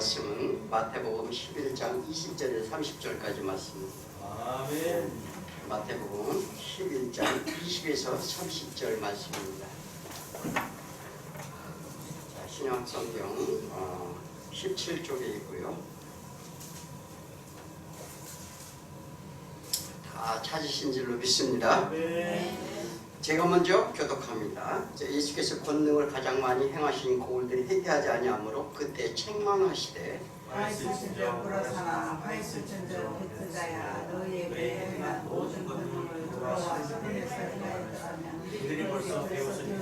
말씀은 마태복음 11장 20절에서 30절까지 말씀입니다. 아멘. 마태복음 11장 20에서 30절 말씀입니다. 자, 신약성경 17쪽에 있고요. 다 찾으신 줄로 믿습니다. 제가 먼저 교독합니다. 예수께서 권능을 가장 많이 행하신 고울들이 회개하지 아니하므로 그때 책망하시되 파이스천적 불화사나 파이스천적 베트자야 너희에게 행한 모든 권능을 돌아와 스페인에서 행하였다면 그들이 벌써 배웠으니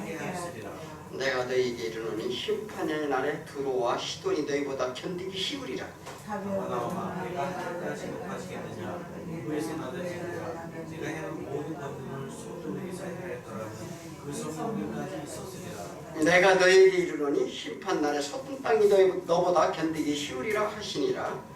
회개하였으리라. 내가 너희에게 이르노니 심판의 날에 두로와 시돈이 너희보다 견디기 쉬우리라. 하나와 내가 하나까지 못하시겠느냐. 후에서 나다시리라. 내가 행한 모든 권능을 소돔에게서 행하였더라면 그 성공까지 있었으리라. 내가 너희에게 이르노니 심판 날에 소돔 땅이 너보다 견디기 쉬우리라 하시니라.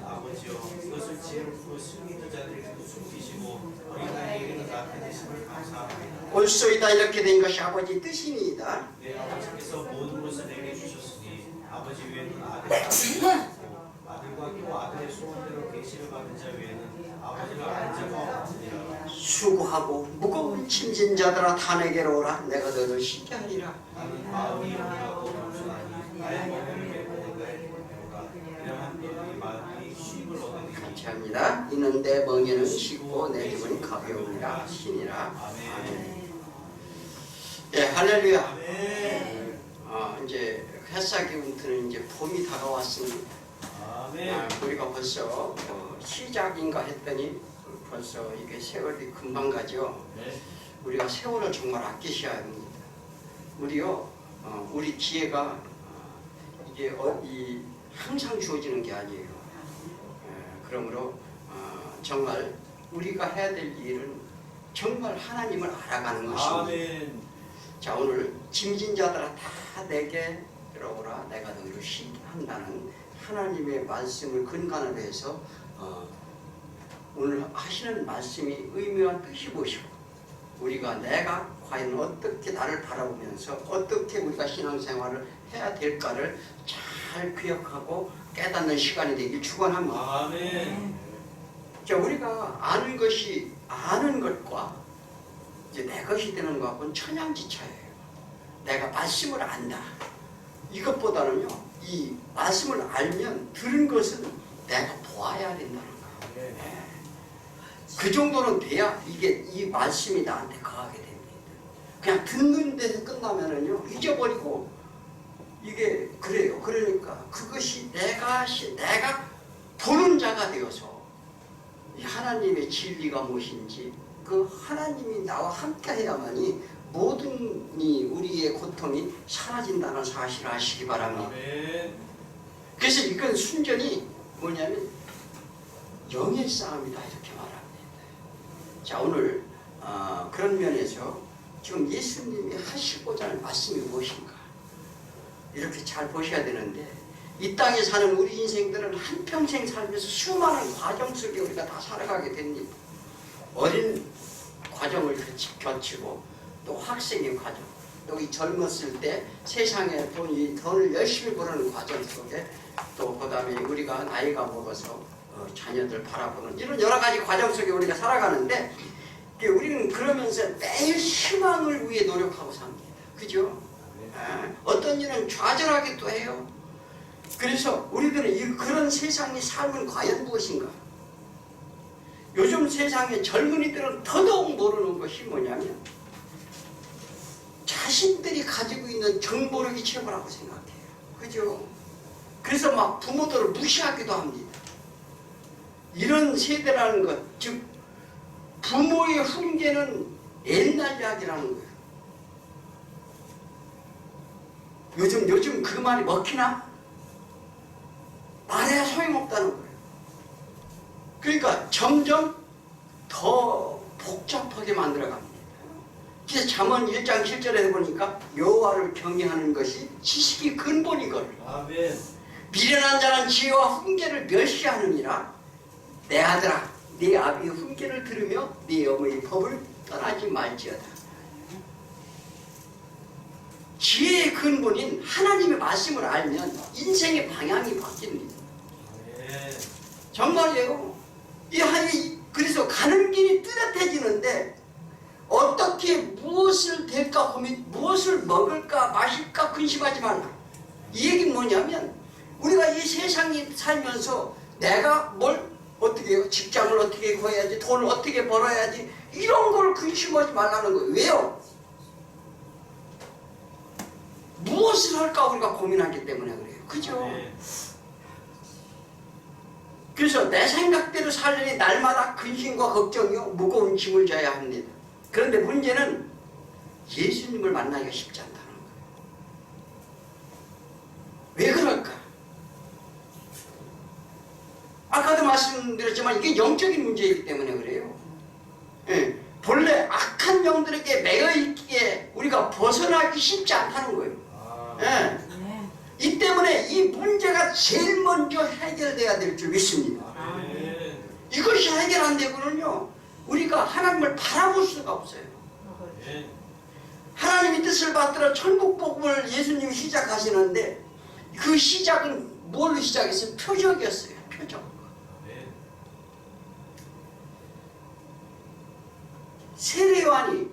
아버지여 이것을 지혜롭고 승리 있는 자들에게도 숨기시고 어린아이에게는 나타내심을 감사합니다. 옳소이다. 이렇게 된 것이 아버지 뜻이니이다. 내 아버지께서 모든 것을 내게 주셨으니 아버지 외에는 아들이 없고 아들과 또 아들의 소원대로 계시를 받은 자 외에는 아버지를 아는 자가 없으니라. 수고하고 무거운 짐진 자들아 다 내게로 오라. 내가 너를 쉬게 하리라. 나는 마음이 영리하고 겸손하니 나의 몸을 메고 너의 배우라. 왜냐하면 너희 마음이 쉼을 얻으니. 같이 합니다. 이는 내 멍에는 쉽고 내 기분이 가벼우니라 하시니라. 아멘. 예, 할렐루야. 아멘. 이제 햇사기운트는 이제 봄이 다가왔습니다. 아멘. 우리가 벌써 시작인가 했더니 벌써 이게 세월이 금방 가죠. 네. 우리가 세월을 정말 아끼셔야 합니다. 우리요, 우리 기회가 이게 항상 주어지는 게 아니에요. 그러므로 정말 우리가 해야 될 일은 정말 하나님을 알아가는 것입니다. 아멘. 자, 오늘 짐진 자들아 다 내게 들어오라. 내가 너희를 쉬게 한다는 하나님의 말씀을 근간으로 해서 오늘 하시는 말씀이 의미와 뜻이 무엇이고 우리가 내가 과연 어떻게 나를 바라보면서 어떻게 우리가 신앙생활을 해야 될까를 잘 기억하고 깨닫는 시간이 되길 축원합니다. 아멘. 자, 우리가 아는 것이 아는 것과 이제 내 것이 되는 것하고는 천양지차예요. 내가 말씀을 안다. 이것보다는요, 이 말씀을 알면 들은 것은 내가 보아야 된다는 거예요. 그 정도는 돼야 이게 이 말씀이 나한테 가게 됩니다. 그냥 듣는 데서 끝나면은요, 잊어버리고 이게 그래요. 그러니까 그것이 내가 보는 자가 되어서 이 하나님의 진리가 무엇인지 그 하나님이 나와 함께 해야만이 모든 우리의 고통이 사라진다는 사실을 아시기 바랍니다. 아멘. 그래서 이건 순전히 뭐냐면 영의 싸움이다 이렇게 말합니다. 자, 오늘 그런 면에서 지금 예수님이 하시고자 하는 말씀이 무엇인가 이렇게 잘 보셔야 되는데 이 땅에 사는 우리 인생들은 한평생 살면서 수많은 과정 속에 우리가 다 살아가게 됩니다. 어린 과정을 거치고 또 학생의 과정, 또 이 젊었을 때 세상에 돈을 열심히 버는 과정 속에 또 그 다음에 우리가 나이가 먹어서 자녀들 바라보는 이런 여러 가지 과정 속에 우리가 살아가는데 우리는 그러면서 매일 희망을 위해 노력하고 삽니다. 그죠? 어떤 일은 좌절하기도 해요. 그래서 우리들은 그런 세상의 삶은 과연 무엇인가? 요즘 세상의 젊은이들은 더더욱 모르는 것이 뭐냐면 자신들이 가지고 있는 정보력이 최고라고 생각해요. 그죠? 그래서 막 부모들을 무시하기도 합니다. 이런 세대라는 것, 즉 부모의 훈계는 옛날 이야기라는 거예요. 요즘 그 말이 먹히나? 말해야 소용없다는 거예요. 그러니까 점점 더 복잡하게 만들어갑니다. 그래서 잠언 1장 7절에 보니까 여호와를 경외하는 것이 지식의 근본이거든요. 아멘. 미련한 자는 지혜와 훈계를 멸시하느니라. 내 아들아, 네 아비의 훈계를 들으며 네 어머니의 법을 떠나지 말지어다. 근본인 하나님의 말씀을 알면 인생의 방향이 바뀝니다. 아멘. 정말이에요. 그래서 가는 길이 뚜렷해지는데 어떻게 무엇을 될까 고민, 무엇을 먹을까 마실까 근심하지 말라. 이 얘기는 뭐냐면 우리가 이 세상에 살면서 내가 뭘 어떻게 해요? 직장을 어떻게 구해야지, 돈을 어떻게 벌어야지, 이런 걸 근심하지 말라는 거예요. 왜요? 무엇을 할까 우리가 고민하기 때문에 그래요. 그죠? 아멘. 그래서 내 생각대로 살려니 날마다 근심과 걱정이요 무거운 짐을 져야 합니다. 그런데 문제는 예수님을 만나기가 쉽지 않다는 거예요. 왜 그럴까? 아까도 말씀드렸지만 이게 영적인 문제이기 때문에 그래요. 예, 본래 악한 영들에게 매여 있기에 우리가 벗어나기 쉽지 않다는 거예요. 아, 예, 이 때문에 이 문제가 제일 먼저 해결돼야 될 줄 믿습니다. 아멘. 이것이 해결 안 되고는요 우리가 하나님을 바라볼 수가 없어요. 아멘. 하나님의 뜻을 받들어 천국 복음을 예수님이 시작하시는데 그 시작은 뭘로 시작했어요? 표적이었어요. 표적. 아멘. 세례요한이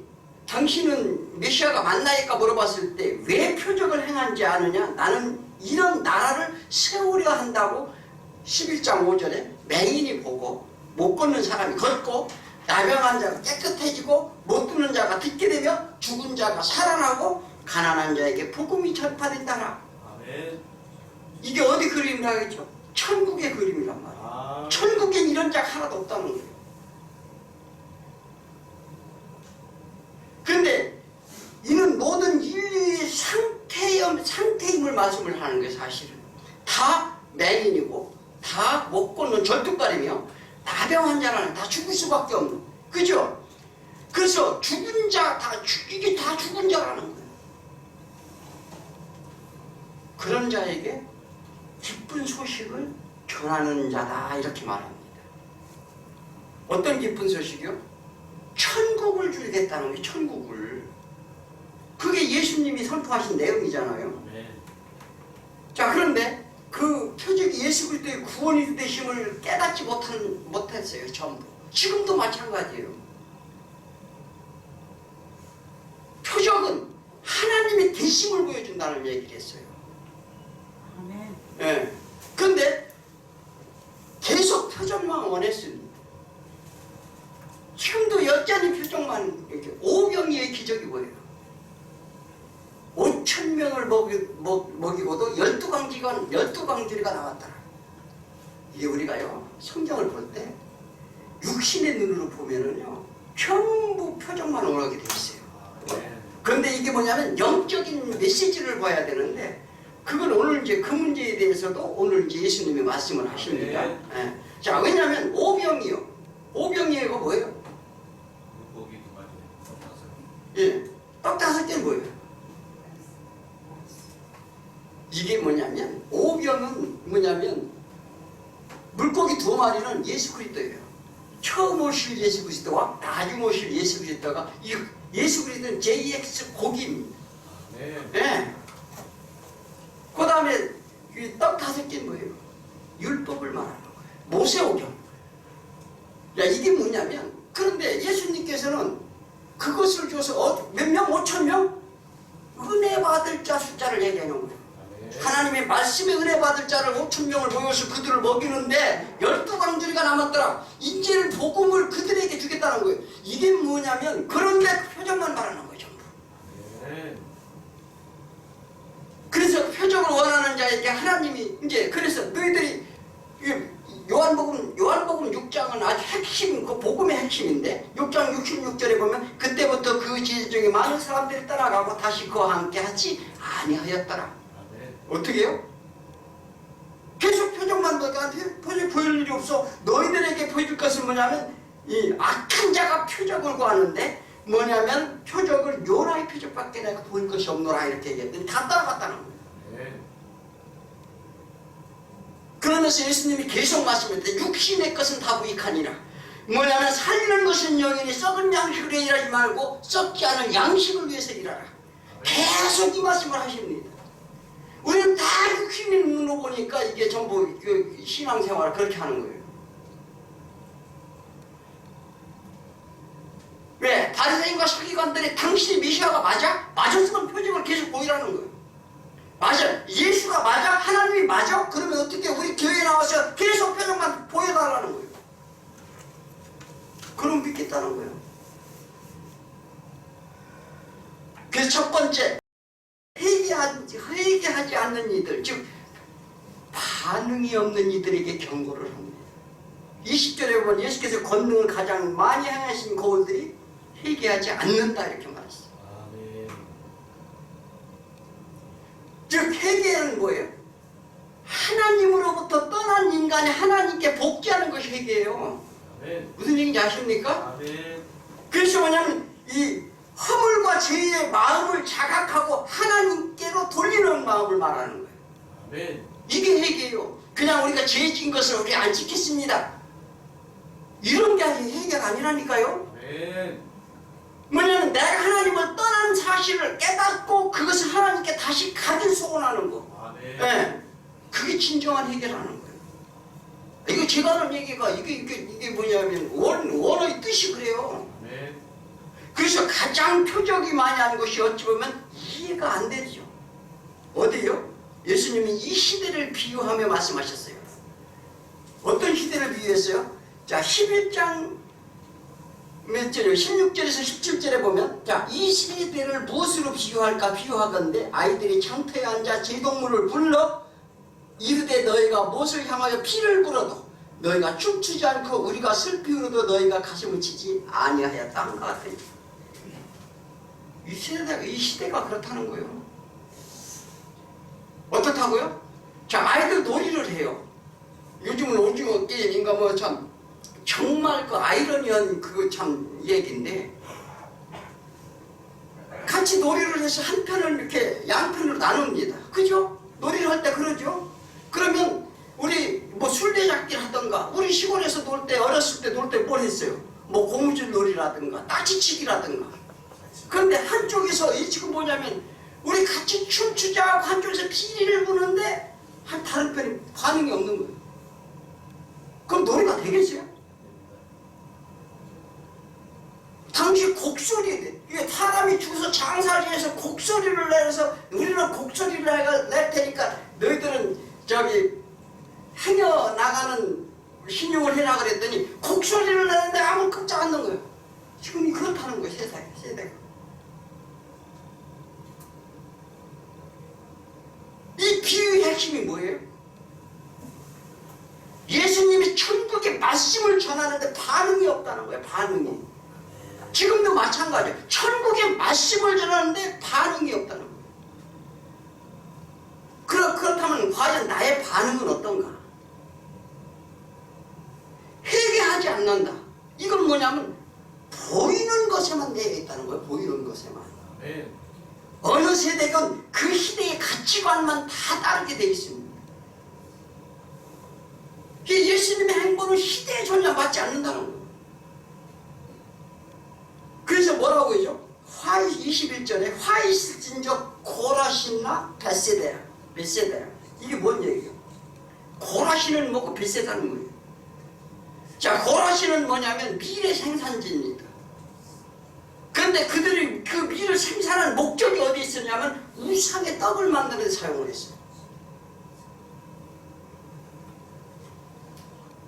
당신은 메시아가 맞나이까 물어봤을 때 왜 표적을 행한지 아느냐? 나는 이런 나라를 세우려 한다고 11장 5절에 맹인이 보고 못 걷는 사람이 걷고 나병한 자가 깨끗해지고 못 듣는 자가 듣게 되며 죽은 자가 살아나고 가난한 자에게 복음이 전파된다라. 아멘. 이게 어디 그림이라겠죠? 천국의 그림이란 말이에요. 아, 천국엔 이런 자가 하나도 없다는 거예요. 그런데 이는 모든 인류의 상태임을 말씀을 하는 거예요. 사실은 다 맹인이고 다 못 걷는 절뚝발이며 나병 환자라는 다 죽을 수밖에 없는, 그죠? 그래서 죽은 자 이게 다 죽은 자라는 거예요. 그런 자에게 기쁜 소식을 전하는 자다 이렇게 말합니다. 어떤 기쁜 소식이요? 천국을 주겠다는 거예요. 천국을. 그게 예수님이 선포하신 내용이잖아요. 아멘. 자, 그런데 그 표적이 예수 그리스도의 구원이 되심을 깨닫지 못했어요. 전부. 지금도 마찬가지예요. 표적은 하나님의 되심을 보여준다는 얘기를 했어요. 아멘. 예. 근데 계속 표적만 원했습니다. 지금도 여전히 표적만 이렇게 오병이의 기적이 뭐예요? 5,000명을 먹이고도 12광주리가 나왔더라. 이게 우리가요 성경을 볼 때 육신의 눈으로 보면은요 전부 표적만 원하게 돼 있어요. 아멘. 그런데 이게 뭐냐면 영적인 메시지를 봐야 되는데 그건 오늘 이제 그 문제에 대해서도 오늘 이제 예수님이 말씀을 하십니다. 예. 자, 왜냐하면 오병이가 뭐예요? 물고기 2마리, 떡 5개. 예, 떡 5개는 뭐예요? 이게 뭐냐면 오병은 뭐냐면 물고기 2마리는 예수 그리스도예요. 처음 오실 예수 그리스도와 나중 오실 예수 그리스도가 이 예수 그리스도는 JX 고기입니다. 네. 예. 그 다음에 떡 5개는 뭐예요? 율법을 말하는 거예요. 모세오경. 야, 이게 뭐냐면 그런데 예수님께서는 그것을 줘서 몇 명? 5,000명? 은혜 받을 자 숫자를 얘기하는 거예요. 아멘. 하나님의 말씀에 은혜 받을 자를 5,000명을 모여서 그들을 먹이는데 12광주리가 남았더라. 이제는 복음을 그들에게 주겠다는 거예요. 이게 뭐냐면 그런데 표적만 말하는 거예요. 전부. 아멘. 그래서 표적을 원하는 자에게 하나님이 이제 그래서 너희들이 요한복음 6장은 아주 핵심, 그 복음의 핵심인데 6장 66절에 보면 그때부터 그 지지 중에 많은 사람들이 떠나가고 다시 그와 함께 하지 아니하였더라. 아멘. 어떻게 해요? 계속 표적만 너희한테 표적 보일 일이 없어. 너희들에게 보여줄 것은 뭐냐면 이 악한 자가 표적을 구하는데 뭐냐면 표적을 요나의 표적밖에 내가 보일 것이 없노라 이렇게 얘기했더니 다 따라갔다는 거예요. 아멘. 그러면서 예수님이 계속 말씀했는데 육신의 것은 다 무익하니라. 뭐냐면 살리는 것은 영이니 썩은 양식으로 일하지 말고 썩지 않은 양식을 위해서 일하라. 계속 이 말씀을 하십니다. 우리는 다 휘민 눈으로 보니까 이게 전부 그 신앙생활을 그렇게 하는 거예요. 왜? 바리새인과 서기관들이 당신이 메시아가 맞아? 맞았으면 표징을 계속 보이라는 거예요. 맞아. 예수가 맞아? 하나님이 맞아? 그러면 어떻게 우리 교회에 나와서 계속 표정만 보여달라는 거예요. 그럼 믿겠다는 거예요. 그래서 첫 번째, 회개하지 않는 이들, 즉 반응이 없는 이들에게 경고를 합니다. 20절에 보면 예수께서 권능을 가장 많이 행하신 거울들이 회개하지 않는다 이렇게 말했어요. 아멘. 즉 회개는 뭐예요? 하나님으로부터 떠난 인간이 하나님께 복귀하는 것이 회개예요. 아멘. 무슨 얘기인지 아십니까? 아멘. 그래서 뭐냐면 이 허물과 죄의 마음을 자각하고 하나님께로 돌리는 마음을 말하는 거예요. 아멘. 이게 회개예요. 그냥 우리가 죄 지은 것을 우리 안 지켰습니다, 이런 게 회개가 아니라니까요. 아멘. 뭐냐면 내가 하나님을 떠난 사실을 깨닫고 그것을 하나님께 다시 가진 소원하는 거. 아멘. 네. 그게 진정한 회개라는 거예요. 이거 제가 하는 얘기가 이게 뭐냐면 원어의 뜻이 그래요. 아멘. 그래서 가장 표적이 많이 하는 것이 어찌 보면 이해가 안 되죠. 어디요? 예수님이 이 시대를 비유하며 말씀하셨어요. 어떤 시대를 비유했어요? 자, 11장 몇 절이요? 16절에서 17절에 보면, 자, 이 시대를 무엇으로 비유할까 비유하건대 아이들이 장터에 앉아 제동물을 불러 이르되 너희가 무엇을 향하여 피를 불어도 너희가 춤추지 않고 우리가 슬피 울어도 너희가 가슴을 치지 아니하였다 한 것 같아요. 이 시대가 그렇다는 거예요. 어떻다고요? 자, 아이들 놀이를 해요. 요즘은 오징어 게임인가 뭐 참 정말 그 아이러니한 그 참 얘기인데, 같이 놀이를 해서 한 편을 이렇게 양편으로 나눕니다. 그죠? 놀이를 할 때 그러죠? 그러면 우리 뭐 술래잡기를 하던가, 우리 시골에서 놀 때, 어렸을 때 놀 때 뭘 했어요? 뭐 고무줄 놀이라든가 따지치기라든가. 그런데 한쪽에서 이 지금 뭐냐면 우리 같이 춤추자고 한쪽에서 피리를 부는데 한 다른 편이 반응이 없는 거예요. 그럼 놀이가 되겠어요? 당시 곡소리, 이게 사람이 죽어서 장사지에서 곡소리를 내서 우리는 곡소리를 낼 테니까 너희들은 저기 행여 나가는 신용을 해라 그랬더니 곡소리를 내는데 아무 깜짝 않는 거예요. 지금이 그렇다는 거예요. 세대가. 이 비유의 핵심이 뭐예요? 예수님이 천국의 말씀을 전하는데 반응이 없다는 거예요. 반응이. 지금도 마찬가지예요. 천국의 말씀을 전하는데 반응이 없다는 거예요. 그렇다면 과연 나의 반응은 어떤가? 회개하지 않는다. 이건 뭐냐면 보이는 것에만 내가 있다는 거예요. 보이는 것에만. 아멘. 어느 세대건 그 시대의 가치관만 다 다르게 되어 있습니다. 예수님의 행보는 시대에 전혀 맞지 않는다는 거예요. 그래서 뭐라고 하죠? 21절에 화 있을진저 고라신나 벳세다야. 이게 뭔 얘기예요? 고라신은 뭐고 벳세다는 거예요. 자, 고라신은 뭐냐면 밀의 생산지입니다. 그런데 그들이 그 밀을 생산한 목적이 어디 있었냐면 우상의 떡을 만드는 데 사용을 했어요.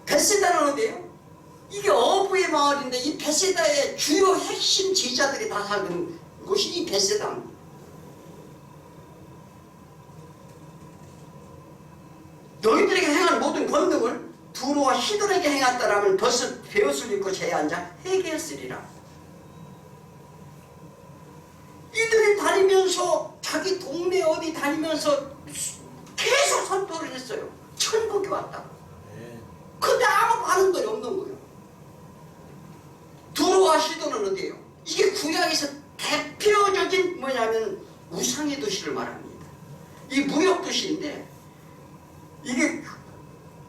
벳세다는 어디예요? 이게 어부의 마을인데 이 벳세다의 주요 핵심 제자들이 다 사는 곳이 이 벳세다입니다. 너희들에게 행한 모든 권능을 두로와 시돈에게 행했다라면 벌써 베옷을 입고 제에 앉아 회개했으리라. 이들이 다니면서 자기 동네 어디 다니면서 계속 선포를 했어요. 천국이 왔다. 근데 아무 반응들이 없는 거예요. 두로와 시돈은 어디예요? 이게 구약에서 대표적인 뭐냐면 우상의 도시를 말합니다. 이 무역 도시인데 이게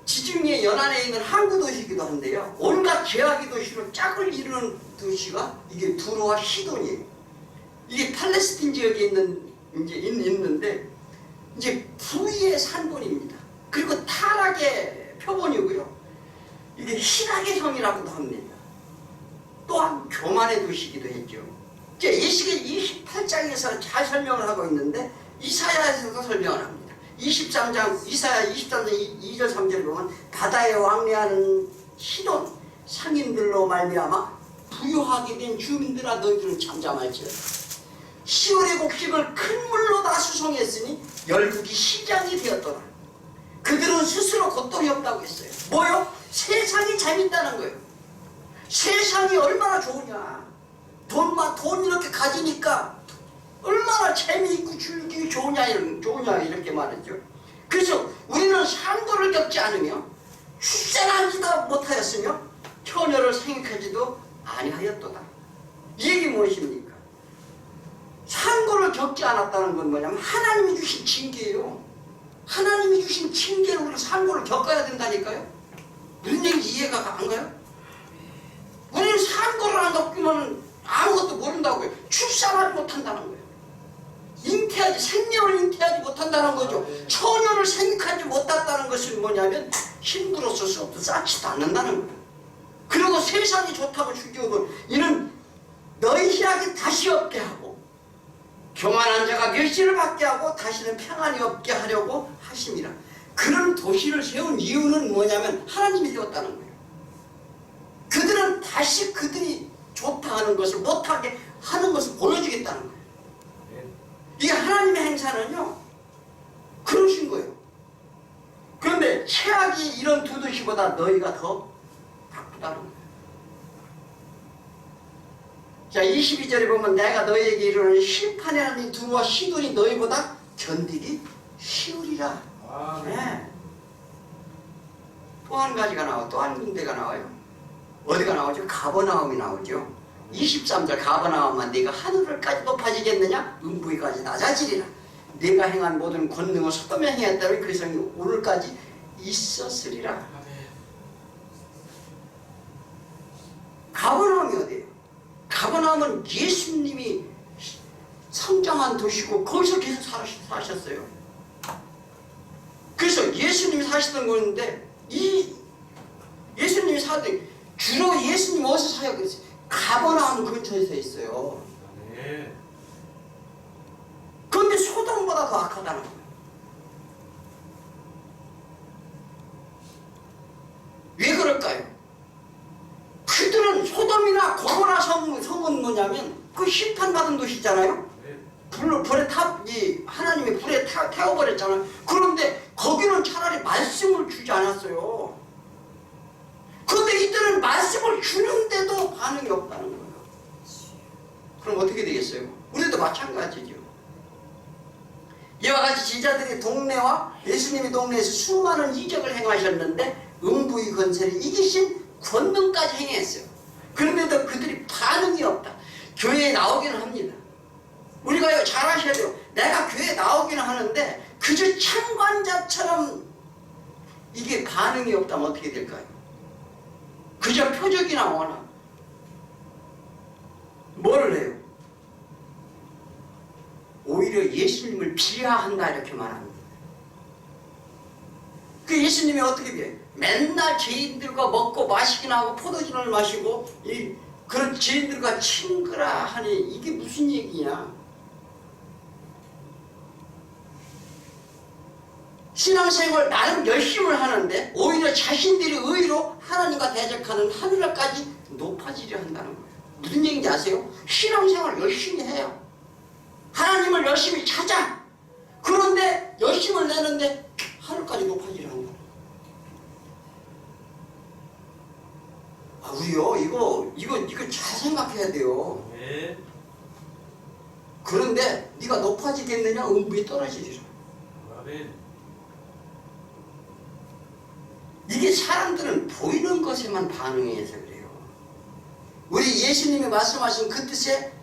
지중해 연안에 있는 항구 도시이기도 한데요. 온갖 죄악의 도시로 짝을 이루는 도시가 이게 두로와 시돈이에요. 이게 팔레스틴 지역에 있는데 이제 부위의 산본입니다. 그리고 타락의 표본이고요. 이게 희락의 성이라고도 합니다. 또한 교만의 도시이기도 했죠. 이제 예시계 28장에서 잘 설명을 하고 있는데 이사야에서도 설명을 합니다. 23장 이사야 23장 2절 3절 보면 바다에 왕래하는 시돈 상인들로 말미암아 부유하게 된 주민들아 너희들은 잠잠할지어다. 시온의 곡식을 큰 물로 다 수송했으니 열국이 시장이 되었더라. 그들은 스스로 고통이 없다고 했어요. 뭐요? 세상이 재밌다는 거예요. 세상이 얼마나 좋으냐. 돈 이렇게 가지니까 얼마나 재미있고 즐기기 좋으냐 이렇게 말했죠. 그래서 우리는 산고를 겪지 않으며 출산하지도 못하였으며 처녀를 생육하지도 아니하였도다. 이 얘기 무엇입니까? 산고를 겪지 않았다는 건 뭐냐면 하나님이 주신 징계예요. 하나님이 주신 징계로 우리가 산고를 겪어야 된다니까요. 무슨 얘기인지 이해가 안 가요? 우리는 산고를 안 겪으면 아무것도 모른다고요. 출산하지 못한다는 거예요. 생명을 잉태하지 못한다는 거죠. 처녀를 생육하지 못했다는 것은 뭐냐면 힘들어서 수업도 쌓지도 않는다는 거예요. 그리고 세상이 좋다고 죽여도 이는 너희 희락이 다시 없게 하고 교만한 자가 멸시를 받게 하고 다시는 평안이 없게 하려고 하심이라. 그런 도시를 세운 이유는 뭐냐면 하나님이 세웠다는 거예요. 그들은 다시 그들이 좋다 하는 것을 못하게 하는 것을 보여주겠다는 거예요. 이게 하나님의 행사는요 그러신 거예요. 그런데 최악이 이런 두 도시보다 너희가 더 바쁘다는 거예요. 자 22절에 보면 내가 너희에게 이르는 심판이라는 두와 시돈이 너희보다 견디기 쉬우리라. 네. 또 한 가지가 나와요. 또 한 군데가 나와요. 어디가 나오죠? 가버나움이 나오죠. 23절 가버나움만 네가 하늘을까지 높아지겠느냐? 음부에까지 낮아지리라. 네가 행한 모든 권능을 소돔에 행했다면 그 성이 오늘까지 있었으리라. 가버나움이 어디예요? 가버나움은 예수님이 성장한 도시고 거기서 계속 사셨어요. 그래서 예수님이 사시던 곳인데 이 예수님이 사던 주로 예수님 어디서 사역했어요? 가버나움 근처에서 있어요. 그런데 소돔보다 더 악하다는 거예요. 왜 그럴까요? 그들은 소돔이나 고모라 성은 뭐냐면 그 심판받은 도시잖아요. 불에 하나님이 불에 태워버렸잖아요. 그런데 거기는 차라리 말씀을 주지 않았어요. 그런데 이들은 말씀을 주는데도 반응이 없다는 거예요. 그럼 어떻게 되겠어요? 우리도 마찬가지죠. 이와 같이 제자들이 동네와 예수님이 동네에서 수많은 이적을 행하셨는데 음부의 권세를 이기신 권능까지 행했어요. 그런데도 그들이 반응이 없다. 교회에 나오기는 합니다. 우리가 잘 아셔야 돼요. 내가 교회에 나오기는 하는데 그저 참관자처럼 이게 반응이 없다면 어떻게 될까요? 그저 표적이 나오나 뭐를 해요? 오히려 예수님을 비하한다 이렇게 말합니다. 그 예수님이 어떻게 비해요? 맨날 죄인들과 먹고 마시기나 하고 포도주를 마시고 그런 죄인들과 친구라 하니 이게 무슨 얘기냐? 신앙생활 나름 열심히 하는데 오히려 자신들이 의로 하나님과 대적하는 하늘까지 높아지려 한다는 거예요. 무슨 얘기인지 아세요? 신앙생활 열심히 해요. 하나님을 열심히 찾아. 그런데 열심을 내는데 하늘까지 높아지려 한다. 우리요 이거 잘 생각해야 돼요. 네. 그런데 네가 높아지겠느냐? 음부에 떨어지리라. 아멘. 이게 사람들은 보이는 것에만 반응해서 그래요. 우리 예수님이 말씀하신 그 뜻에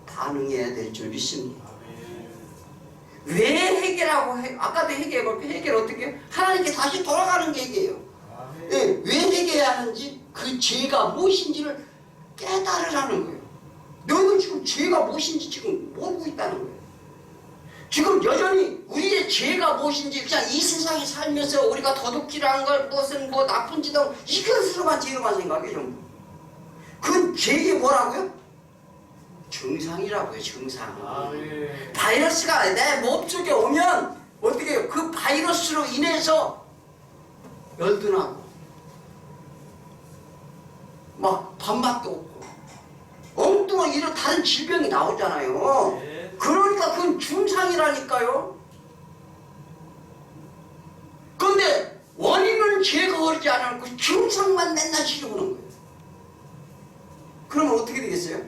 반응해야 될 줄 믿습니다. 아멘. 왜 해결하고 아까도 해결해볼게요. 해결 어떻게 해요? 하나님께 다시 돌아가는 게 해결이에요. 아멘. 예, 왜 해결해야 하는지 그 죄가 무엇인지를 깨달으라는 거예요. 너희들 우리는 지금 죄가 무엇인지 지금 모르고 있다는 거예요. 지금 여전히 우리의 죄가 무엇인지 그냥 이 세상에 살면서 우리가 도둑질한 걸 무슨 뭐 나쁜 짓을 이것으로만 죄로만 생각해 전부. 그건 죄의 뭐라고요? 증상이라고요. 증상. 바이러스가 내 몸속에 오면 어떻게 해요? 그 바이러스로 인해서 열도 나고 막 밥맛도 없고 엉뚱한 이런 다른 질병이 나오잖아요. 그러니까 그건 증상이라니까요. 그런데 원인은 제거하지 않고 증상만 맨날 치료하는 거예요. 그러면 어떻게 되겠어요?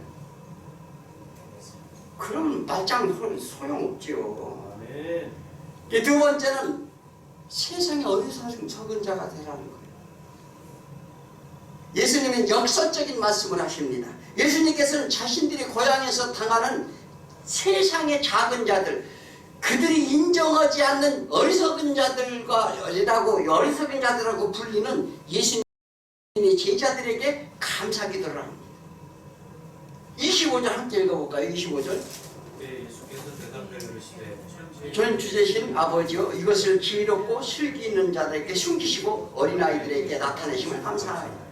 그러면 말짱 소용없지요. 두 번째는 세상에 어리석은 자가 되라는 거예요. 예수님은 역설적인 말씀을 하십니다. 예수님께서는 자신들이 고향에서 당하는 세상의 작은 자들, 그들이 인정하지 않는 어리석은 자들이라고 불리는 예수님의 제자들에게 감사기도를 합니다. 25절 함께 읽어볼까요? 25절. 네, 예수께서 대답하여 이르시되 전 주제신 아버지여, 이것을 지혜롭고 슬기 있는 자들에게 숨기시고 어린아이들에게 나타내심을 감사합니다.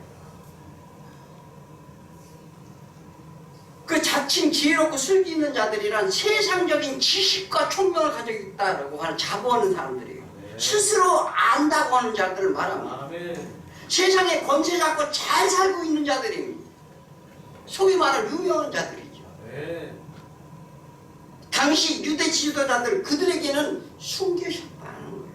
그 자칭 지혜롭고 슬기 있는 자들이란 세상적인 지식과 총명을 가지고 있다고 하는 자부하는 사람들이에요. 스스로 안다고 하는 자들을 말합니다. 세상에 권세 잡고 잘 살고 있는 자들입니다. 소위 말하는 유명한 자들이죠. 당시 유대 지도자들 그들에게는 숨겨졌다는 거예요.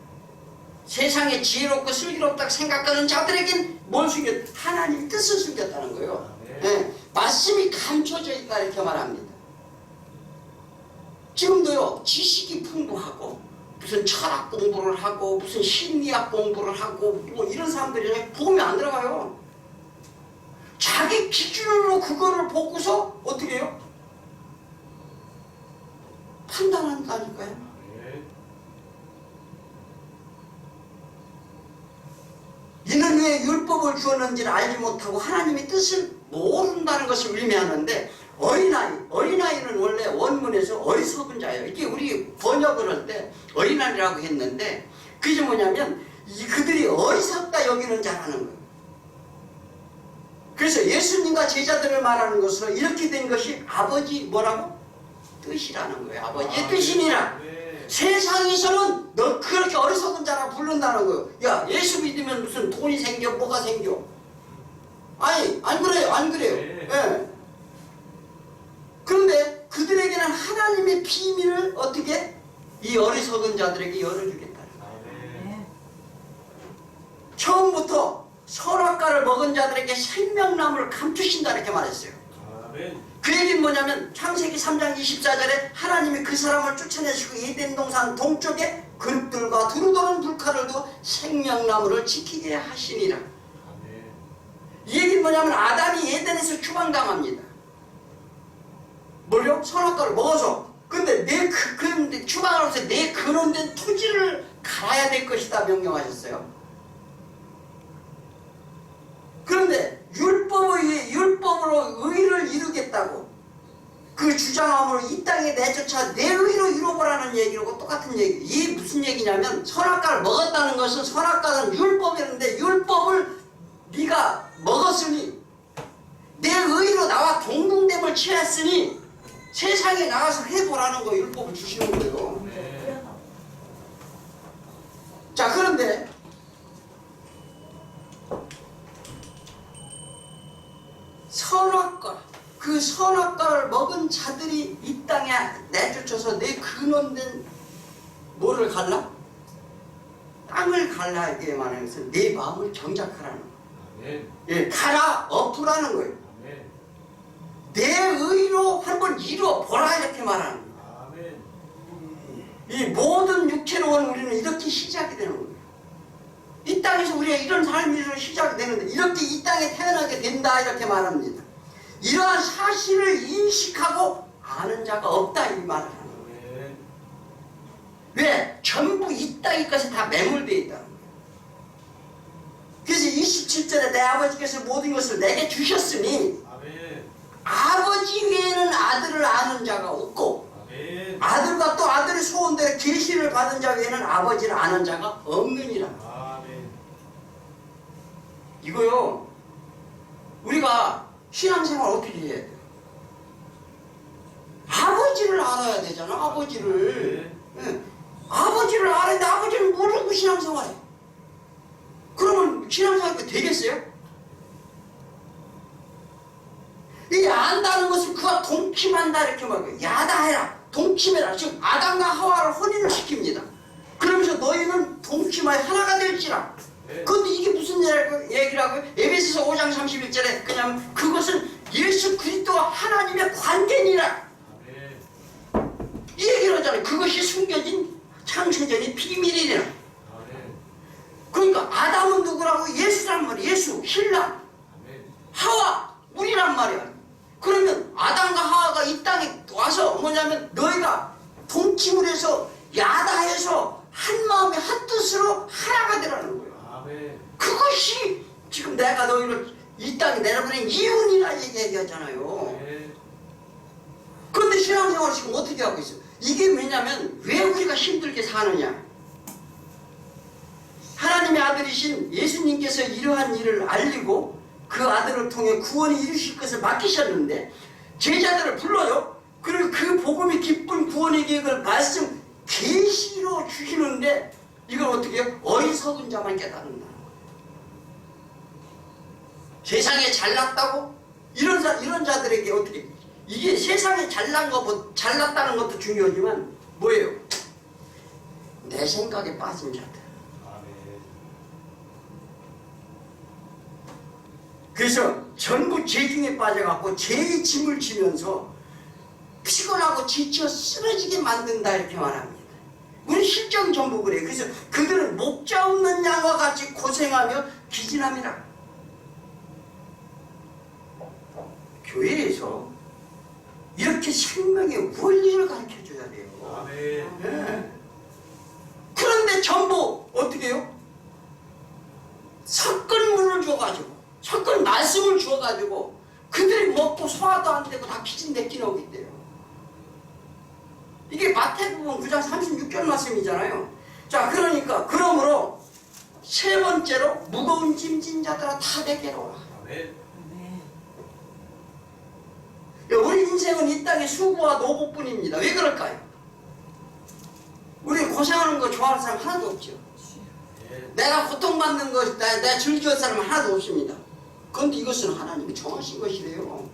세상에 지혜롭고 슬기롭다고 생각하는 자들에겐 뭘 숨겼? 하나님 뜻을 숨겼다는 거예요. 네. 말씀이 감춰져 있다 이렇게 말합니다. 지금도요, 지식이 풍부하고 무슨 철학 공부를 하고 무슨 심리학 공부를 하고 뭐 이런 사람들이 보면 안 들어가요. 자기 기준으로 그거를 보고서 어떻게 해요? 판단한다니까요. 이는 왜 율법을 주었는지를 알지 못하고 하나님의 뜻을 모른다는 것을 의미하는데, 어린아이는 원래 원문에서 어리석은 자예요. 이게 우리 번역을 할 때 어린아이라고 했는데 그게 뭐냐면 그들이 어리석다 여기는 자라는 거예요. 그래서 예수님과 제자들을 말하는 것으로 이렇게 된 것이 아버지 뭐라고? 뜻이라는 거예요. 아버지의 뜻이니라. 세상에서는 너 그렇게 어리석은 자라 부른다는 거예요. 야, 예수 믿으면 무슨 돈이 생겨 뭐가 생겨? 아니, 안 그래요. 안 그래요. 네. 그런데 그들에게는 하나님의 비밀을 어떻게 이 어리석은 자들에게 열어주겠다는 거예요. 처음부터 선악과를 먹은 자들에게 생명나무를 감추신다 이렇게 말했어요. 그 얘기는 뭐냐면 창세기 3장 24절에 하나님이 그 사람을 쫓아내시고 에덴 동산 동쪽에 그릇들과 두루도는 불칼을 두어 생명나무를 지키게 하시니라. 이 얘기는 뭐냐면 아담이 에덴에서 추방당합니다. 뭘요? 선악과를 먹어서. 근데 근데 추방하면서 내 근원된 토지를 갈아야 될 것이다 명령하셨어요. 그런데 율법으로 의를 이루겠다고 그 주장함으로 이 땅에 내쫓아 내 의로 이루어보라는 얘기하고 똑같은 얘기. 이게 무슨 얘기냐면 선악과를 먹었다는 것은 선악과는 율법이었는데 율법을 네가 먹었으니 내 의로 나와 동등됨을 취했으니 세상에 나가서 해보라는 거 율법을 주시는 거예요. 자, 그런데 선악과, 그 선악과를 먹은 자들이 이 땅에 내쫓아서 내 근원된 뭐를 갈라? 땅을 갈라 이게 말하는 것은 내 마음을 정작하라는 거예요. 예, 갈아 엎으라는 거예요. 내 의로 한번 이루어 보라 이렇게 말하는 거예요. 이 모든 육체로는 우리는 이렇게 시작이 되는 거예요. 이 땅에서 우리가 이런 삶이 시작이 되는데 이렇게 이 땅에 태어나게 된다 이렇게 말합니다. 이러한 사실을 인식하고 아는 자가 없다 이 말을 하는 거예요. 왜? 전부 이 땅의 것이 다 매몰되어 있다는 거예요. 그래서 27절에 내 아버지께서 모든 것을 내게 주셨으니 아버지 외에는 아들을 아는 자가 없고 아멘. 아들과 또 아들의 소원대로 계시를 받은 자 외에는 아버지를 아는 자가 없느니라. 아멘. 이거요, 우리가 신앙생활 어떻게 해야 돼요? 아버지를 알아야 되잖아. 아버지를. 예. 아버지를 알아야 되는데 아버지를 모르고 신앙생활해. 그러면 신앙생활 되겠어요? 이 안다는 것은 그와 동침한다 이렇게 말해요. 야다해라, 동침해라. 지금 아담과 하와를 혼인을 시킵니다. 그러면서 너희는 동침하여 하나가 될지라. 그런데 이게 무슨 얘기라고요? 에베소서 5장 31절에 그냥 그것은 예수 그리스도와 하나님의 관계니라. 이 얘기를 하잖아요. 그것이 숨겨진 창세전의 비밀이라. 그러니까 아담은 누구라고? 예수란 말이야. 예수, 신랑. 하와, 우리란 말이야. 그러면 아담과 하와가 이 땅에 와서 뭐냐면 너희가 동침을 해서 야다해서 한 마음에 한 뜻으로 하나가 되라는 거예요. 그것이 지금 내가 너희를 이 땅에 내려보낸 이윤이라 얘기하잖아요. 그런데 신앙생활을 지금 어떻게 하고 있어요? 이게 왜냐면 왜 우리가 힘들게 사느냐? 하나님의 아들이신 예수님께서 이러한 일을 알리고 그 아들을 통해 구원이 이루실 것을 맡기셨는데 제자들을 불러요. 그리고 그 복음이 기쁜 구원의 계획을 말씀 계시로 주시는데 이걸 어떻게 해요? 어리석은 자만 깨닫는다는 거예요. 세상에 잘났다고? 이런 자들에게 어떻게, 이게 세상에 잘났다는 것도 중요하지만 뭐예요? 내 생각에 빠진 자들. 그래서 전부 죄중에 빠져갖고 죄의 짐을 지면서 피곤하고 지쳐 쓰러지게 만든다 이렇게 말합니다. 우리 실정 전부 그래요. 그래서 그들은 목자 없는 양과 같이 고생하며 기진합니다. 교회에서 이렇게 생명의 원리를 가르쳐줘야 돼요. 네. 그런데 전부 어떻게 해요? 섞은 물을 줘가지고 섞은 말씀을 주어가지고 그들이 먹고 소화도 안 되고 다 기진맥진 오기 때문에 이게 마태복음 9장 36절 말씀이잖아요. 자, 그러니까 그러므로 세 번째로 무거운 짐진 자들아 다 내게로 와. 우리 인생은 이 땅의 수고와 노고뿐입니다. 왜 그럴까요? 우리 고생하는 거 좋아하는 사람 하나도 없죠. 내가 고통받는 거 내가 즐겨할 사람은 하나도 없습니다. 그런데 이것은 하나님이 정하신 것이래요.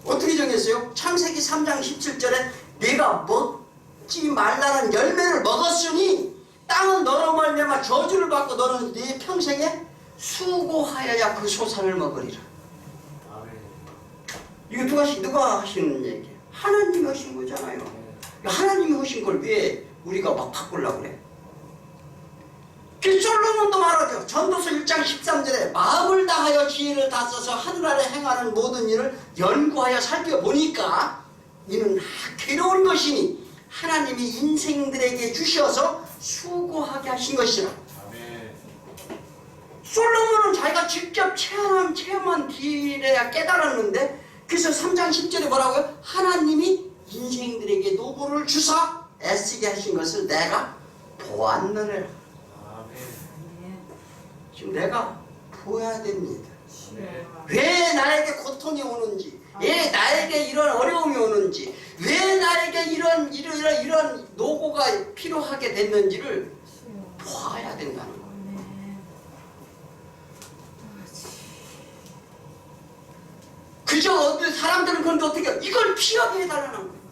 어떻게 정했어요? 창세기 3장 17절에 내가 먹지 말라는 열매를 먹었으니 땅은 너로 말미암아 저주를 받고 너는 네 평생에 수고하여야 그 소산을 먹으리라. 이거 누가 하시는 얘기예요? 하나님이 하신 거잖아요. 하나님이 하신 걸 왜 우리가 막 바꾸려고 그래? 솔로몬도 말하죠. 전도서 1장 13절에 마음을 다하여 지혜를 다 써서 하늘 아래 행하는 모든 일을 연구하여 살펴보니까 이는 괴로운 것이니 하나님이 인생들에게 주셔서 수고하게 하신 것이라. 솔로몬은 자기가 직접 체험한 길에야 깨달았는데 그래서 3장 10절에 뭐라고요? 하나님이 인생들에게 노고를 주사 애쓰게 하신 것을 내가 보았느니라. 지금 내가 보아야 됩니다. 왜 나에게 고통이 오는지, 왜 나에게 이런 어려움이 오는지, 왜 나에게 이런 노고가 필요하게 됐는지를 보아야 된다는 거예요. 그저 사람들은 그런데 어떻게 해요? 이걸 피하게 해달라는 거예요.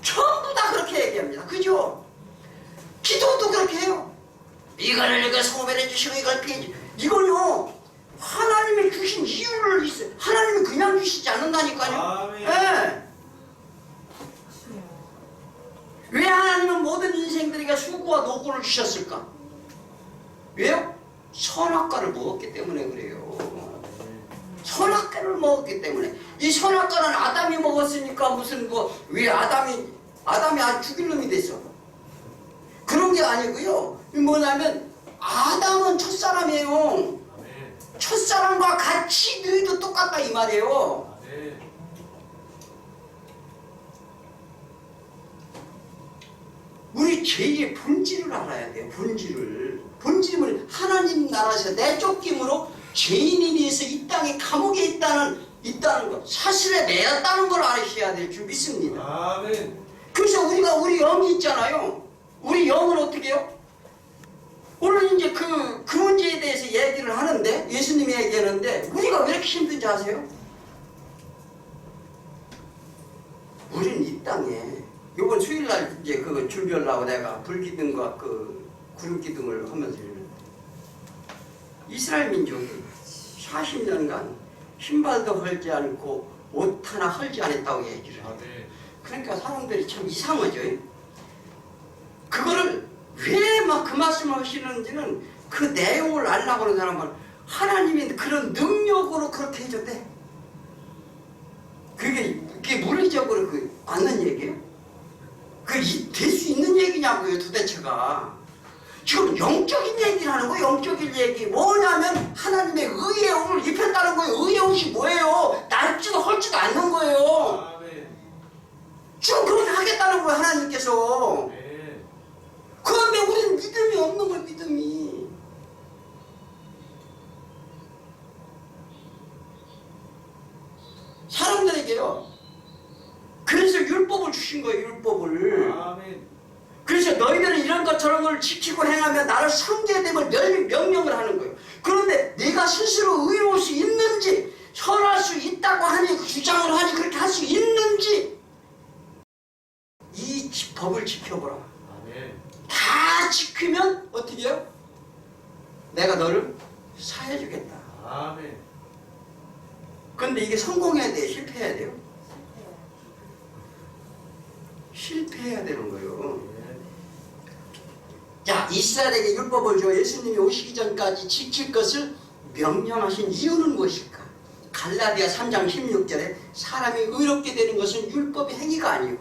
전부 다 그렇게 얘기합니다. 그죠? 기도도 그렇게 해요. 이거를 소멸해 주시고 이걸 피해 주시고 이건요 하나님이 주신 이유를 있어요. 하나님이 그냥 주시지 않는다니까요. 네. 왜 하나님은 모든 인생들에게 수고와 노고를 주셨을까? 왜요? 선악과를 먹었기 때문에 그래요. 선악과를 먹었기 때문에. 이 선악과는 아담이 먹었으니까 무슨 왜 아담이 아주 죽일 놈이 됐어. 그런 게 아니고요. 뭐냐면 아담은 첫사람이에요. 첫사람과 같이 너희도 똑같다 이 말이에요. 죄의 본질을 알아야 돼요. 본질은 하나님 나라에서 내쫓김으로 죄인이 돼서 이 땅에 감옥에 있다는 것, 사슬에 매였다는 걸 아셔야 될 줄 믿습니다. 아멘. 그래서 우리 영이 있잖아요. 우리 영은 어떻게 해요? 오늘 이제 그 문제에 대해서 얘기를 하는데, 예수님이 얘기하는데, 우리가 왜 이렇게 힘든지 아세요? 우리는 이 땅에, 요번 수요일날 이제 그거 준비하려고 내가 불기둥과 그 구름기둥을 하면서 이러는데, 이스라엘 민족이 40년간 신발도 헐지 않고 옷 하나 헐지 않았다고 얘기를 해요. 그러니까 사람들이 참 이상하죠. 그거를 왜 막 그 말씀을 하시는지는 그 내용을 알라고 하는 사람은 하나님이 그런 능력으로 그렇게 해줬대. 그게 물리적으로 맞는 얘기예요? 그게 될 수 있는 얘기냐고요, 도대체가. 지금 영적인 얘기를 하는 거예요. 영적인 얘기 뭐냐면 하나님의 의의 옷을 입혔다는 거예요. 의의 옷이 뭐예요? 날지도 헐지도 않는 거예요. 지금 그렇게 하겠다는 거예요, 하나님께서. 그런데 우리는 믿음이 없는 거예요, 믿음이. 사람들에게요. 그래서 율법을 주신 거예요, 율법을. 그래서 너희들은 이런 것 저런 걸 지키고 행하면 나를 상대됨을 명령을 하는 거예요. 그런데 네가 스스로 의로울 수 있는지, 선할 수 있다고 하니, 주장을 하니 그렇게 할 수 있는지 이 법을 지켜보라. 다 지키면 어떻게 해요? 내가 너를 사해주겠다. 그런데 이게 성공해야 돼요? 실패해야 돼요? 실패해야 되는 거예요. 자, 이스라엘에게 율법을 줘 예수님이 오시기 전까지 지킬 것을 명령하신 이유는 무엇일까? 갈라디아 3장 16절에 사람이 의롭게 되는 것은 율법의 행위가 아니요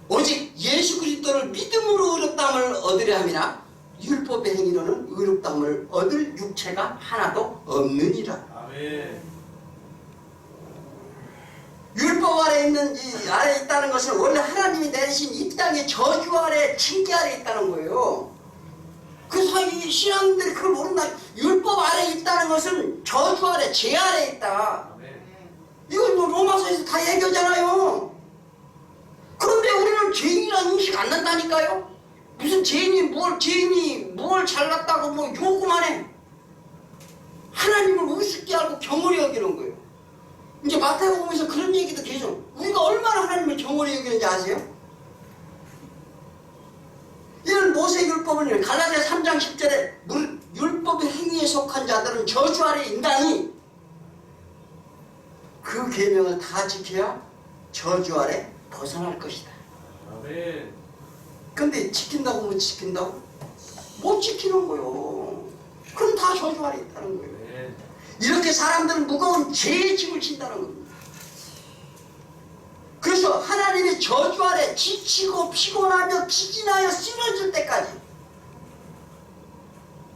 오직 예수 그리스도를 믿음으로 의롭다함을 얻으려 함이나 율법의 행위로는 의롭다함을 얻을 육체가 하나도 없느니라. 아멘. 율법 아래 있다는 것은 원래 하나님이 내리신 이 땅의 저주 아래, 징계 아래 있다는 거예요. 그래서 이 신앙들이 그걸 모른다. 율법 아래 있다는 것은 저주 아래, 죄 아래 있다. 이건 뭐 로마서에서 다 얘기하잖아요. 그런데 우리는 죄인이라는 인식 안 난다니까요. 무슨 죄인이 뭘 잘났다고 뭐 요구만 해. 하나님을 우습게 알고 경홀히 여기는 거예요. 이제 마태복음에서 그런 얘기도 계속. 우리가 얼마나 하나님을 경홀히 여기는지 아세요? 이런 모세율법은 갈라디아 3장 10절에 율법의 행위에 속한 자들은 저주 아래 인간이 그 계명을 다 지켜야 저주 아래 벗어날 것이다. 아멘. 근데 지킨다고 못 지킨다고? 못 지키는 거요. 그럼 다 저주 아래 있다는 거예요. 이렇게 사람들은 무거운 죄의 짐을 진다는 겁니다. 그래서 하나님의 저주 아래 지치고 피곤하며 기진하여 쓰러질 때까지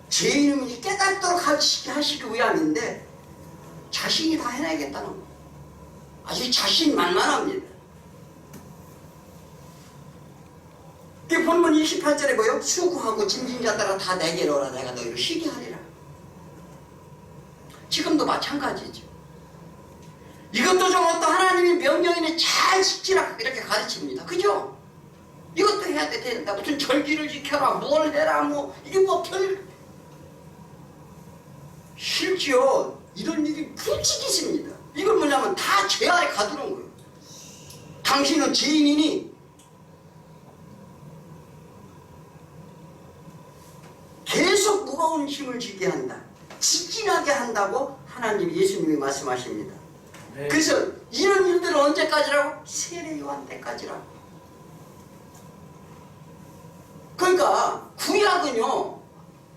죄인을 깨닫도록 하시기 위함인데 자신이 다 해내겠다는 거예요. 아주 자신만만합니다. 본문 28절에 뭐요? 수고하고 짐진 자들아 다 내게로 오라 내가 너희를 쉬게 하리라. 지금도 마찬가지죠. 이것도 저것도 하나님이 명령이니 잘 지키라 이렇게 가르칩니다. 그죠? 이것도 해야 된다. 무슨 절기를 지켜라 뭘 해라 뭐 이게 뭐 별 실지요. 이런 일이 불찍 있습니다. 이건 뭐냐면 다 죄 아래 가두는 거예요. 당신은 죄인이니 계속 무거운 힘을 지게 한다. 지진하게 한다고 하나님 예수님이 말씀하십니다. 네. 그래서 이런 일들은 언제까지라고? 세례 요한 때까지라고. 그러니까 구약은요,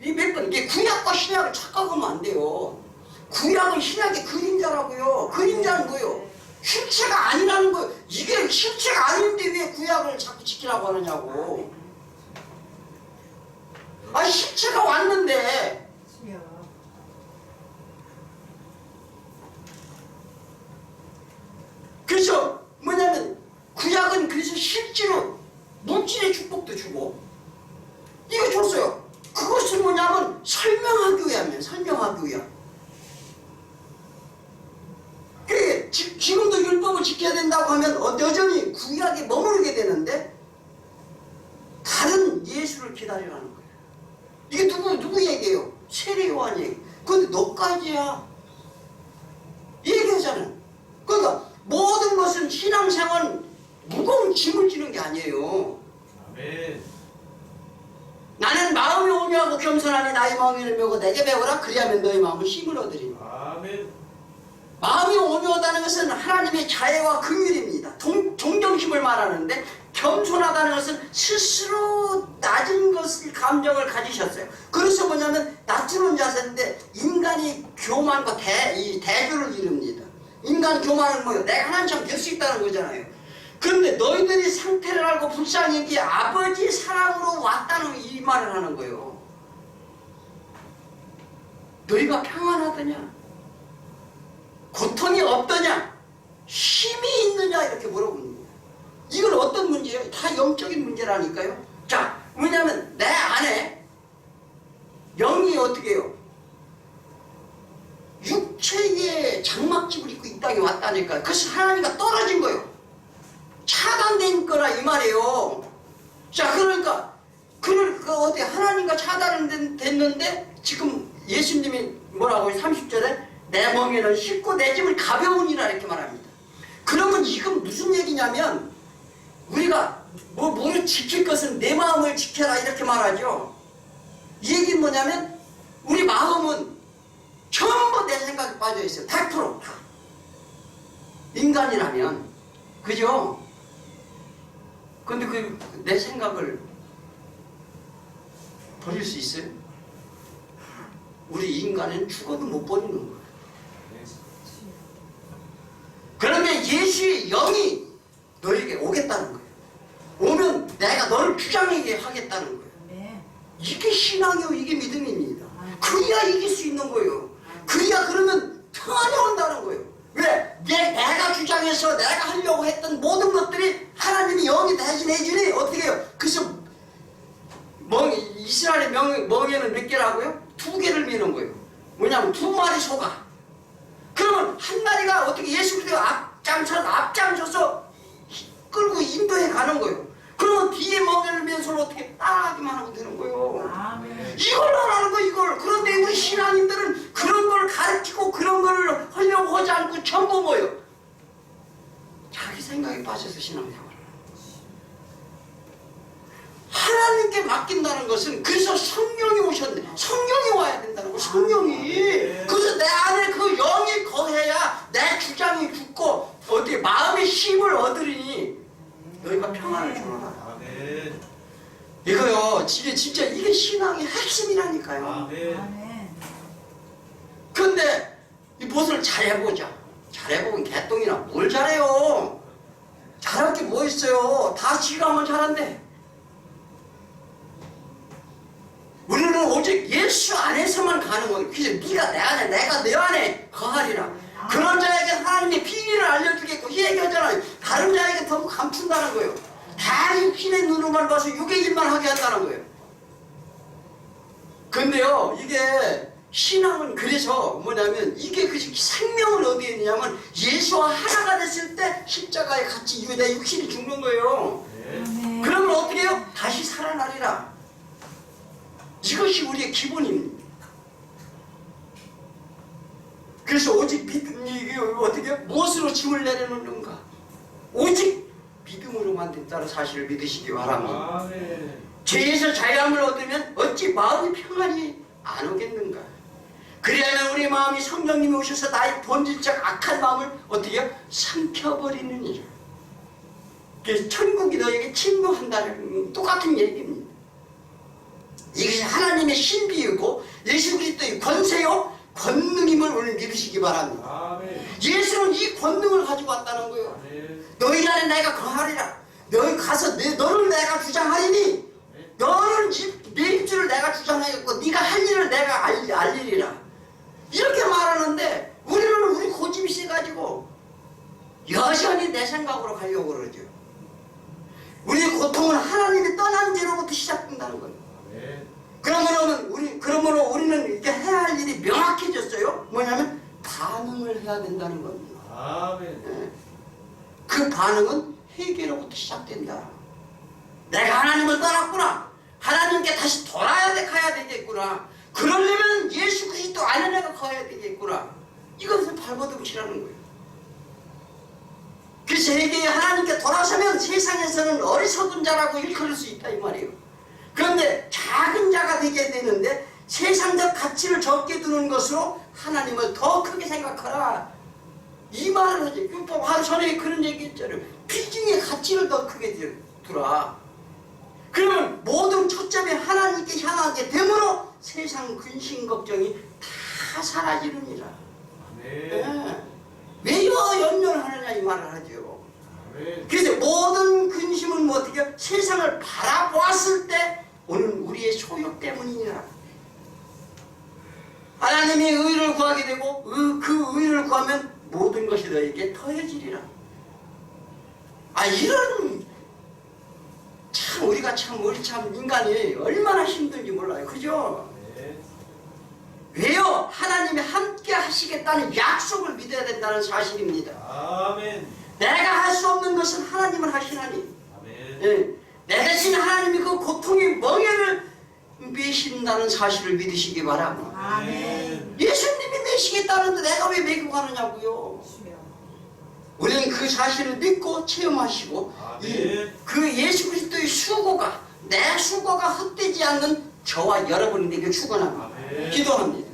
이 몇 번, 이게 구약과 신약을 착각하면 안 돼요. 구약은 신약의 그림자라고요. 그림자는 뭐예요? 실체가 아니라는 거예요. 이게 실체가 아닌데 왜 구약을 자꾸 지키라고 하느냐고. 아, 실체가 왔는데. 그래서 뭐냐면 구약은 그래서 실제로 물질의 축복도 주고 이거 줬어요. 그것은 뭐냐면 설명하기 위함이에요. 설명하기 위함. 그래 지금도 율법을 지켜야 된다고 하면 여전히 구약에 머무르게 되는데 다른 예수를 기다리라는 거예요. 이게 누구 얘기예요? 세례 요한 얘기. 근데 너까지야. 이 얘기하잖아요. 그러니까 모든 것은 신앙생활은 무거운 짐을 지는 게 아니에요. 아멘. 나는 마음이 온유하고 겸손하니 나의 마음을 메고 내게 배우라. 그리하면 너의 마음은 힘을 얻으리니. 아멘. 마음이 온유하다는 것은 하나님의 자애와 긍휼입니다. 동정심을 말하는데 겸손하다는 것은 스스로 낮은 것을 감정을 가지셨어요. 그래서 뭐냐면 낮추는 자세인데 인간이 교만과 대조를 이룹니다. 인간 교만은 뭐예요? 내가 하나님처럼 될 수 있다는 거잖아요. 그런데 너희들이 상태를 알고 불쌍히 여기에 아버지 사랑으로 왔다는 이 말을 하는 거예요. 너희가 평안하더냐? 고통이 없더냐? 힘이 있느냐? 이렇게 물어보는 거예요. 이건 어떤 문제예요? 다 영적인 문제라니까요. 자, 왜냐하면 내 안에 영이 어떻게 해요? 육체의 장막집을 입고 이 땅에 왔다니까요. 그래서 하나님과 떨어진 거예요. 차단된 거라 이 말이에요. 자, 그러니까 어떻게 하나님과 차단됐는데 지금 예수님이 뭐라고 30절에 내 멍에는 쉽고 내 짐은 가벼우니라 이렇게 말합니다. 그러면 이건 무슨 얘기냐면 우리가 뭐를 지킬 것은 내 마음을 지켜라 이렇게 말하죠. 이 얘기는 뭐냐면 우리 마음은 전부 내 생각에 빠져있어요. 100% 다. 인간이라면 그죠? 근데 내 생각을 버릴 수 있어요? 우리 인간은 죽어도 못 버리는 거예요. 그런데 예수의 영이 너에게 오겠다는 거예요. 오면 내가 너를 주장하게 하겠다는 거예요. 네. 이게 신앙이요, 이게 믿음입니다. 그래야 이길 수 있는 거예요. 그래야 그러면 평안이 온다는 거예요. 왜? 내가 주장해서 내가 하려고 했던 모든 것들이 하나님이 영이 대신해 주니 어떻게 해요? 그래서 이스라엘의 멍에는 몇 개라고요? 2개를 미는 거예요. 뭐냐면 2마리 소가. 그러면 한 마리가 어떻게 예수 그리스도 앞장서서 끌고 인도해 가는 거예요. 그러면 뒤에 멍에를 미는 소를 어떻게 따라가기만 하면 되는 거예요. 아멘. 이걸 하라는 거 이걸. 그런데 우리 신앙인들은 그런 걸 가르치고 그런 걸 하려고 하지 않고 전부 뭐예요? 자기 생각에 빠져서 신앙생활을 하나님께 맡긴다는 것은 그래서 성령이 오셨네. 성령이 와야 된다는 거. 성령이. 그래서 내 안에 그 영이 거해야 내 주장이 죽고 어떻게 마음의 힘을 얻으리니 너희가 평안을 주노라. 아멘. 이거요. 진짜 이게 신앙의 핵심이라니까요. 아멘. 아멘. 근데 이 무엇을 잘해보자. 잘해보면 개똥이나 뭘 잘해요. 잘할 게 뭐 있어요. 다 지가 하면 잘한대. 우리는 오직 예수 안에서만 가는 거예요. 그래서 네가 내 안에 내가 내 안에 거하리라. 그런 자에게 하나님의 비밀을 알려주겠고 이 얘기하잖아요. 다른 자에게 더욱 감춘다는 거예요. 다 육신의 눈으로만 봐서 육의 일만 하게 한다는 거예요. 근데요 이게 신앙은 그래서 뭐냐면 이게 그 생명을 어디에 있느냐면 예수와 하나가 됐을 때 십자가에 같이 내 육신이 죽는 거예요. 아멘. 그러면 어떻게 해요? 다시 살아나리라. 이것이 우리의 기본입니다. 그래서 오직 이게 어떻게 무엇으로 짐을 내려놓는가? 오직 믿음으로만 된다는 사실을 믿으시기 바랍니다. 아멘. 죄에서 자유함을 얻으면 어찌 마음이 평안이 안 오겠는가? 그리하면 우리 마음이 성령님이 오셔서 나의 본질적 악한 마음을 어떻게 해요? 삼켜버리느니라. 그래서 천국이 너에게 침노한다는 똑같은 얘기입니다. 이것이 하나님의 신비이고 예수 그리스도의 권세요 권능임을 오늘 믿으시기 바랍니다. 아멘. 예수는 이 권능을 가지고 왔다는 거예요. 아멘. 너희 안에 내가 거하리라. 너희 가서 너를 내가 주장하리니 너는 내 입술을 내가 주장하겠고 네가 할 일을 내가 알리리라. 이렇게 말하는데 우리 고집이 세가지고 여전히 내 생각으로 가려고 그러죠. 우리 고통은 하나님이 떠난 죄로부터 시작된다는 거예요. 아멘. 그러므로 우리는 이렇게 해야 할 일이 명확해졌어요. 뭐냐면 반응을 해야 된다는 겁니다. 아멘. 그 반응은 회개로부터 시작된다. 내가 하나님을 떠났구나. 하나님께 다시 가야 되겠구나. 그러려면 예수 그리스도 안에 내가 가야 되겠구나. 이것을 발버둥치라는 거예요. 그래서 회개에 하나님께 돌아서면 세상에서는 어리석은 자라고 일컬을 수 있다 이 말이에요. 그런데 작은 자가 되게 되는데 세상적 가치를 적게 두는 것으로 하나님을 더 크게 생각하라. 이 말을 하지. 바로 전에 그런 얘기 했잖아요. 비중의 가치를 더 크게 두라. 그러면 모든 초점이 하나님께 향하게 되므로 세상 근심 걱정이 다 사라지느니라. 네. 왜요 염려를 하느냐 이 말을 하죠. 그래서 모든 근심은 뭐 어떻게 세상을 바라보았을 때 오는 우리의 소욕 때문이니라. 하나님이 의를 구하게 되고 그 의를 구하면 모든 것이 너에게 더해지리라. 이런 참 우리가 참 인간이 얼마나 힘든지 몰라요. 그죠? 왜요? 하나님이 함께 하시겠다는 약속을 믿어야 된다는 사실입니다. 아멘. 내가 할 수 없는 것은 하나님은 하시나니. 아멘. 내 대신 하나님이 그 고통의 멍에를 메신다는 사실을 믿으시기 바라고. 아멘. 예수님이 메시겠다는데 내가 왜 메고 가느냐고요. 우리는 그 사실을 믿고 체험하시고 그 예수 그리스도의 수고가 내 수고가 헛되지 않는 저와 여러분에게 축원합니다. 기도합니다.